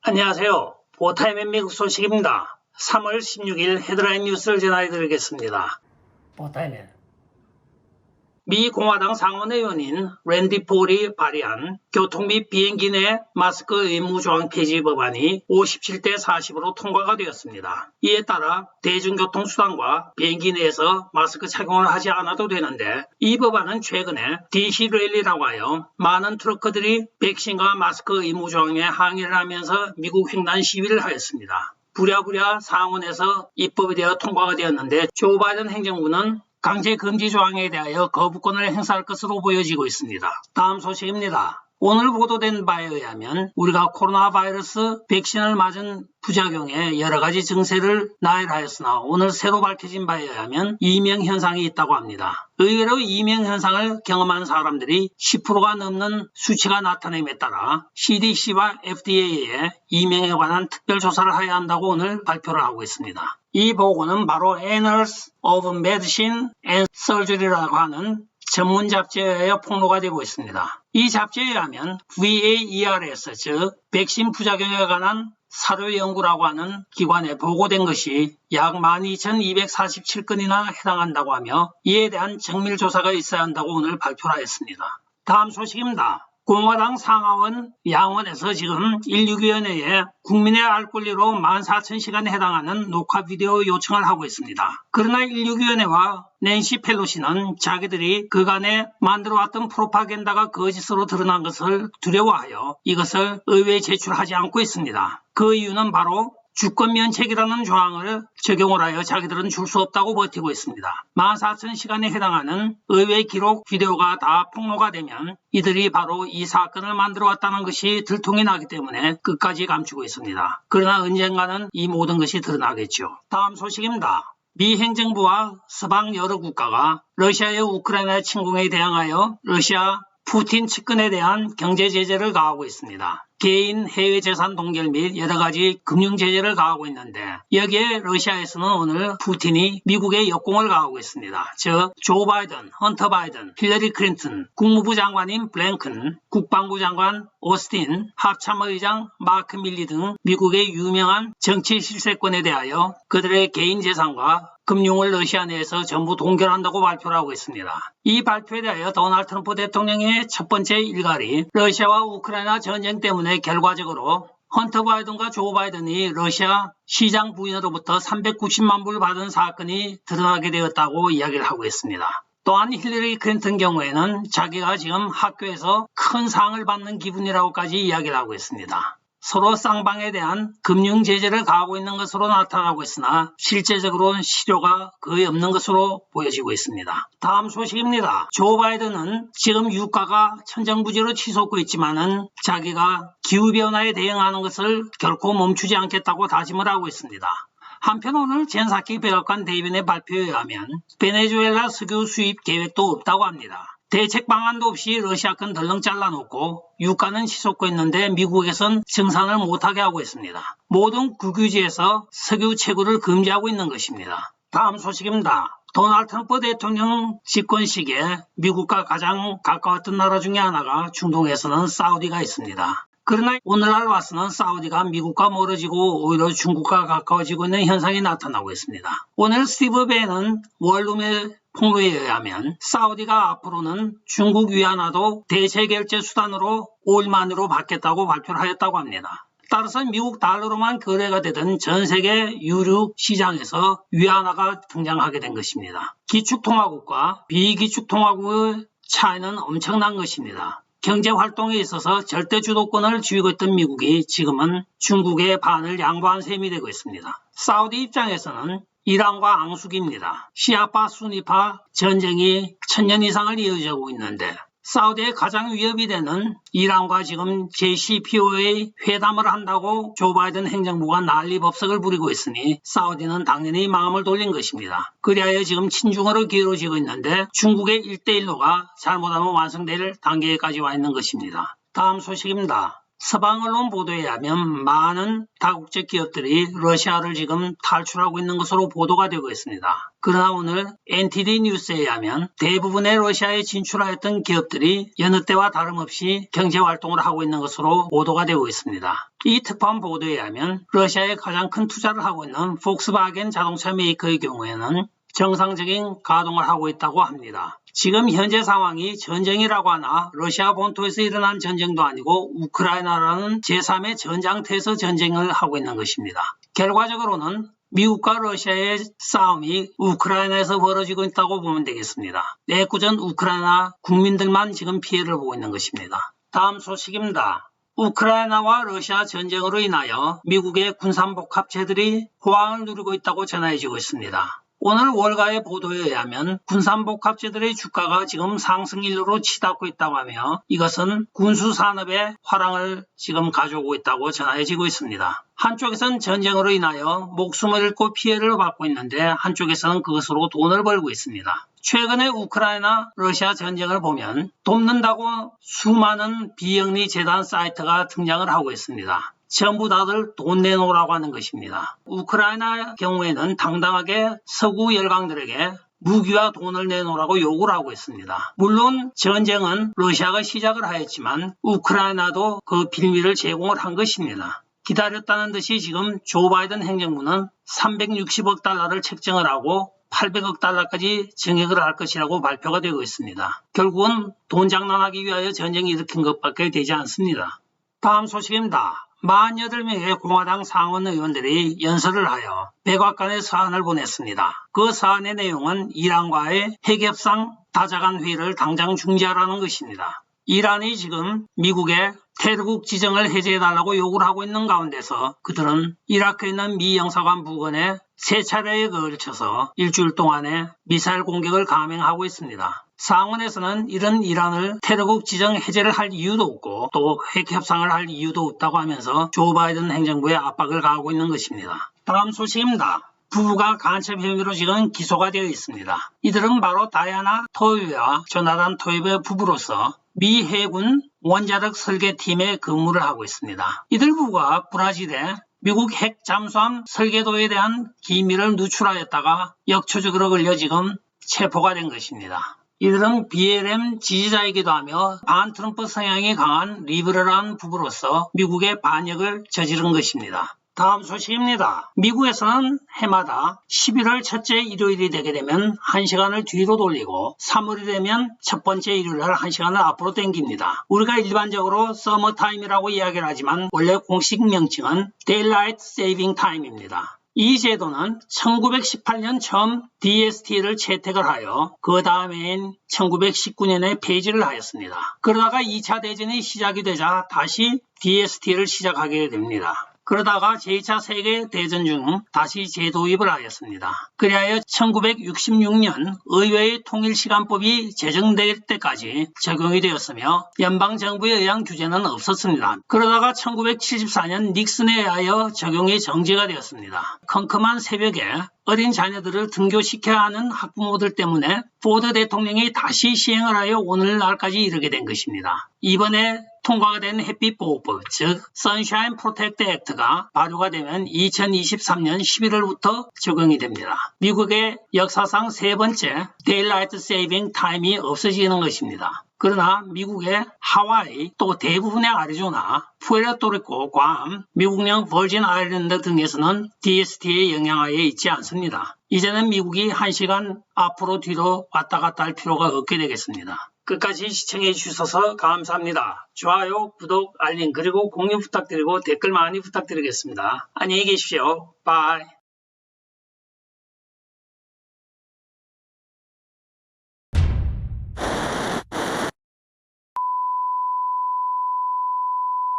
안녕하세요. 보타임의 미국 소식입니다. 3월 16일 헤드라인 뉴스를 전해드리겠습니다. 보타임의 미 공화당 상원의원인 랜디 폴이 발의한 교통 및 비행기 내 마스크 의무 조항 폐지 법안이 57대 40으로 통과가 되었습니다. 이에 따라 대중교통수단과 비행기 내에서 마스크 착용을 하지 않아도 되는데, 이 법안은 최근에 DC 랠리라고 하여 많은 트러커들이 백신과 마스크 의무 조항에 항의를 하면서 미국 횡단 시위를 하였습니다. 부랴부랴 상원에서 입법이 되어 통과가 되었는데, 조 바이든 행정부는 강제 금지 조항에 대하여 거부권을 행사할 것으로 보여지고 있습니다. 다음 소식입니다. 오늘 보도된 바에 의하면 우리가 코로나 바이러스 백신을 맞은 부작용에 여러 가지 증세를 나열하였으나, 오늘 새로 밝혀진 바에 의하면 이명현상이 있다고 합니다. 의외로 이명현상을 경험한 사람들이 10%가 넘는 수치가 나타남에 따라 CDC와 FDA에 이명에 관한 특별조사를 해야 한다고 오늘 발표를 하고 있습니다. 이 보고는 바로 Annals of Medicine and Surgery라고 하는 전문 잡지에 의해 폭로가 되고 있습니다. 이 잡지에 의하면 VAERS, 즉 백신 부작용에 관한 사료 연구라고 하는 기관에 보고된 것이 약 12,247건이나 해당한다고 하며, 이에 대한 정밀조사가 있어야 한다고 오늘 발표를 하였습니다. 다음 소식입니다. 공화당 상하원 양원에서 지금 16위원회에 국민의 알 권리로 14,000시간에 해당하는 녹화 비디오 요청을 하고 있습니다. 그러나 16위원회와 낸시 펠로시는 자기들이 그간에 만들어왔던 프로파간다가 거짓으로 드러난 것을 두려워하여 이것을 의회에 제출하지 않고 있습니다. 그 이유는 바로 주권 면책이라는 조항을 적용을 하여 자기들은 줄 수 없다고 버티고 있습니다. 14,000시간에 해당하는 의회 기록 비디오가 다 폭로가 되면 이들이 바로 이 사건을 만들어 왔다는 것이 들통이 나기 때문에 끝까지 감추고 있습니다. 그러나 언젠가는 이 모든 것이 드러나겠죠. 다음 소식입니다. 미 행정부와 서방 여러 국가가 러시아의 우크라이나 침공에 대항하여 러시아 푸틴 측근에 대한 경제 제재를 가하고 있습니다. 개인 해외 재산 동결 및 여러 가지 금융 제재를 가하고 있는데, 여기에 러시아에서는 오늘 푸틴이 미국에 역공을 가하고 있습니다. 즉 조 바이든, 헌터 바이든, 힐러리 클린턴, 국무부 장관인 블랭큰, 국방부 장관 오스틴, 합참의장 마크 밀리 등 미국의 유명한 정치 실세권에 대하여 그들의 개인 재산과 금융을 러시아 내에서 전부 동결한다고 발표를 하고 있습니다. 이 발표에 대하여 도널드 트럼프 대통령의 첫 번째 일갈이 러시아와 우크라이나 전쟁 때문에 결과적으로 헌터 바이든과 조 바이든이 러시아 시장 부인으로부터 390만 불 받은 사건이 드러나게 되었다고 이야기를 하고 있습니다. 또한 힐러리 클린턴 경우에는 자기가 지금 학교에서 큰 상을 받는 기분이라고까지 이야기를 하고 있습니다. 서로 쌍방에 대한 금융 제재를 가하고 있는 것으로 나타나고 있으나 실제적으로는 실효가 거의 없는 것으로 보여지고 있습니다. 다음 소식입니다. 조 바이든은 지금 유가가 천정부지로 치솟고 있지만은 자기가 기후변화에 대응하는 것을 결코 멈추지 않겠다고 다짐을 하고 있습니다. 한편 오늘 젠사키 백악관 대변의 발표에 의하면 베네수엘라 석유 수입 계획도 없다고 합니다. 대책 방안도 없이 러시아건 덜렁 잘라놓고 유가는 치솟고 있는데 미국에선 증산을 못하게 하고 있습니다. 모든 국유지에서 석유 채굴을 금지하고 있는 것입니다. 다음 소식입니다. 도널드 트럼프 대통령 집권 시기에 미국과 가장 가까웠던 나라 중에 하나가 중동에서는 사우디가 있습니다. 그러나 오늘날 와서는 사우디가 미국과 멀어지고 오히려 중국과 가까워지고 있는 현상이 나타나고 있습니다. 오늘 스티브 벤은 원룸의 폭로에 의하면 사우디가 앞으로는 중국 위안화도 대체 결제 수단으로 올만으로 받겠다고 발표를 하였다고 합니다. 따라서 미국 달러로만 거래가 되던 전 세계 유류 시장에서 위안화가 등장하게 된 것입니다. 기축통화국과 비기축통화국의 차이는 엄청난 것입니다. 경제활동에 있어서 절대 주도권을 쥐고 있던 미국이 지금은 중국의 반을 양보한 셈이 되고 있습니다. 사우디 입장에서는 이란과 앙숙입니다. 시아파 수니파 전쟁이 1000년 이상을 이어지고 있는데, 사우디의 가장 위협이 되는 이란과 지금 JCPOA 회담을 한다고 조 바이든 행정부가 난리법석을 부리고 있으니 사우디는 당연히 마음을 돌린 것입니다. 그리하여 지금 친중으로 기울어지고 있는데 중국의 1대1로가 잘못하면 완성될 단계까지 와 있는 것입니다. 다음 소식입니다. 서방 언론 보도에 의하면 많은 다국적 기업들이 러시아를 지금 탈출하고 있는 것으로 보도가 되고 있습니다. 그러나 오늘 NTD 뉴스에 의하면 대부분의 러시아에 진출하였던 기업들이 여느 때와 다름없이 경제활동을 하고 있는 것으로 보도가 되고 있습니다. 이 특파원 보도에 의하면 러시아에 가장 큰 투자를 하고 있는 폭스바겐 자동차 메이커의 경우에는 정상적인 가동을 하고 있다고 합니다. 지금 현재 상황이 전쟁이라고 하나 러시아 본토에서 일어난 전쟁도 아니고 우크라이나라는 제3의 전장터에서 전쟁을 하고 있는 것입니다. 결과적으로는 미국과 러시아의 싸움이 우크라이나에서 벌어지고 있다고 보면 되겠습니다. 내구전 우크라이나 국민들만 지금 피해를 보고 있는 것입니다. 다음 소식입니다. 우크라이나와 러시아 전쟁으로 인하여 미국의 군산복합체들이 호황을 누리고 있다고 전해지고 있습니다. 오늘 월가의 보도에 의하면 군산복합체들의 주가가 지금 상승일로로 치닫고 있다고 하며 이것은 군수산업의 화랑을 지금 가져오고 있다고 전해지고 있습니다. 한쪽에서는 전쟁으로 인하여 목숨을 잃고 피해를 받고 있는데 한쪽에서는 그것으로 돈을 벌고 있습니다. 최근에 우크라이나 러시아 전쟁을 보면 돕는다고 수많은 비영리 재단 사이트가 등장을 하고 있습니다. 전부 다들 돈 내놓으라고 하는 것입니다. 우크라이나 경우에는 당당하게 서구 열강들에게 무기와 돈을 내놓으라고 요구를 하고 있습니다. 물론 전쟁은 러시아가 시작을 하였지만 우크라이나도 그 빌미를 제공을 한 것입니다. 기다렸다는 듯이 지금 조 바이든 행정부는 360억 달러를 책정을 하고 800억 달러까지 증액을 할 것이라고 발표가 되고 있습니다. 결국은 돈 장난하기 위하여 전쟁이 일으킨 것밖에 되지 않습니다. 다음 소식입니다. 48명의 공화당 상원 의원들이 연설을 하여 백악관에 서한을 보냈습니다. 그 서한의 내용은 이란과의 핵협상 다자간 회의를 당장 중지하라는 것입니다. 이란이 지금 미국의 테러국 지정을 해제해달라고 요구를 하고 있는 가운데서 그들은 이라크에 있는 미 영사관 부근에 3차례에 걸쳐서 일주일 동안의 미사일 공격을 감행하고 있습니다. 상원에서는 이런 이란을 테러국 지정 해제를 할 이유도 없고 또 핵협상을 할 이유도 없다고 하면서 조 바이든 행정부에 압박을 가하고 있는 것입니다. 다음 소식입니다. 부부가 간첩 혐의로 지금 기소가 되어 있습니다. 이들은 바로 다이아나 토이브와 조나단 토이브의 부부로서 미 해군 원자력 설계팀에 근무를 하고 있습니다. 이들 부부가 브라질에 미국 핵 잠수함 설계도에 대한 기밀을 누출하였다가 역초적으로 걸려 지금 체포가 된 것입니다. 이들은 BLM 지지자이기도 하며 반트럼프 성향이 강한 리버럴한 부부로서 미국의 반역을 저지른 것입니다. 다음 소식입니다. 미국에서는 해마다 11월 첫째 일요일이 되게 되면 1시간을 뒤로 돌리고 3월이 되면 첫 번째 일요일날 1시간을 앞으로 당깁니다. 우리가 일반적으로 서머타임이라고 이야기를 하지만 원래 공식 명칭은 Daylight Saving Time입니다. 이 제도는 1918년 처음 DST를 채택을 하여 그 다음해인 1919년에 폐지를 하였습니다. 그러다가 2차 대전이 시작이 되자 다시 DST를 시작하게 됩니다. 그러다가 제2차 세계대전 중 다시 재도입을 하였습니다. 그리하여 1966년 의회의 통일시간법이 제정될 때까지 적용이 되었으며 연방정부에 의한 규제는 없었습니다. 그러다가 1974년 닉슨에 의하여 적용이 정지가 되었습니다. 컴컴한 새벽에 어린 자녀들을 등교시켜야 하는 학부모들 때문에 포드 대통령이 다시 시행을 하여 오늘날까지 이르게 된 것입니다. 이번에 통과가 된 햇빛보호법, 즉 Sunshine Protect Act가 발효가 되면 2023년 11월부터 적용이 됩니다. 미국의 역사상 세 번째 Daylight Saving Time이 없어지는 것입니다. 그러나 미국의 하와이, 또 대부분의 아리조나, 푸에르토리코, 괌, 미국령 버진 아일랜드 등에서는 DST의 영향하에 있지 않습니다. 이제는 미국이 1시간 앞으로 뒤로 왔다 갔다 할 필요가 없게 되겠습니다. 끝까지 시청해 주셔서 감사합니다. 좋아요, 구독, 알림, 그리고 공유 부탁드리고 댓글 많이 부탁드리겠습니다. 안녕히 계십시오. 바이.